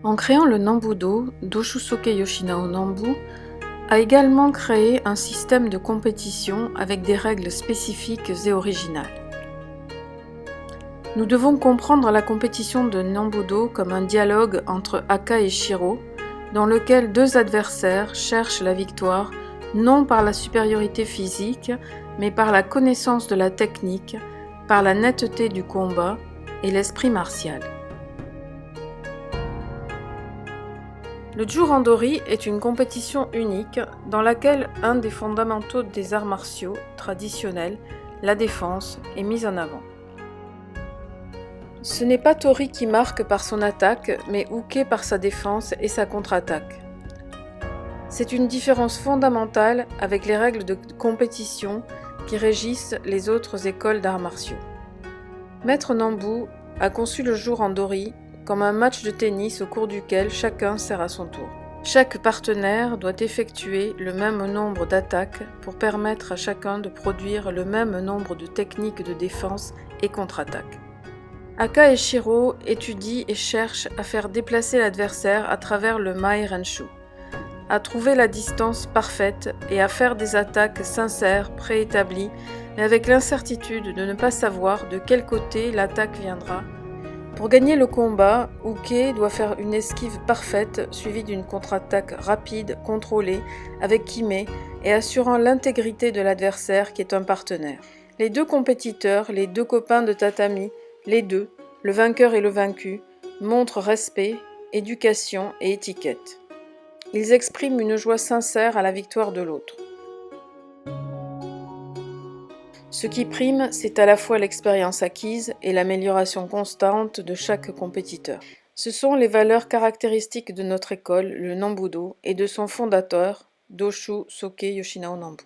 En créant le Nambudo, Doshusoke Yoshinao Nambu a également créé un système de compétition avec des règles spécifiques et originales. Nous devons comprendre la compétition de Nambudo comme un dialogue entre Aka et Shiro, dans lequel deux adversaires cherchent la victoire non par la supériorité physique, mais par la connaissance de la technique, par la netteté du combat et l'esprit martial. Le Jurandori est une compétition unique dans laquelle un des fondamentaux des arts martiaux traditionnels, la défense, est mis en avant. Ce n'est pas Tori qui marque par son attaque, mais Uke par sa défense et sa contre-attaque. C'est une différence fondamentale avec les règles de compétition qui régissent les autres écoles d'arts martiaux. Maître Nambu a conçu le Jurandori comme un match de tennis au cours duquel chacun sert à son tour. Chaque partenaire doit effectuer le même nombre d'attaques pour permettre à chacun de produire le même nombre de techniques de défense et contre-attaque. Aka et Shiro étudient et cherchent à faire déplacer l'adversaire à travers le Mai Renshu, à trouver la distance parfaite et à faire des attaques sincères, préétablies, mais avec l'incertitude de ne pas savoir de quel côté l'attaque viendra. Pour gagner le combat, Uke doit faire une esquive parfaite suivie d'une contre-attaque rapide, contrôlée, avec Kime et assurant l'intégrité de l'adversaire qui est un partenaire. Les deux compétiteurs, les deux copains de tatami, les deux, le vainqueur et le vaincu, montrent respect, éducation et étiquette. Ils expriment une joie sincère à la victoire de l'autre. Ce qui prime, c'est à la fois l'expérience acquise et l'amélioration constante de chaque compétiteur. Ce sont les valeurs caractéristiques de notre école, le Nambudo, et de son fondateur, Doshusoke Yoshinao Nambu.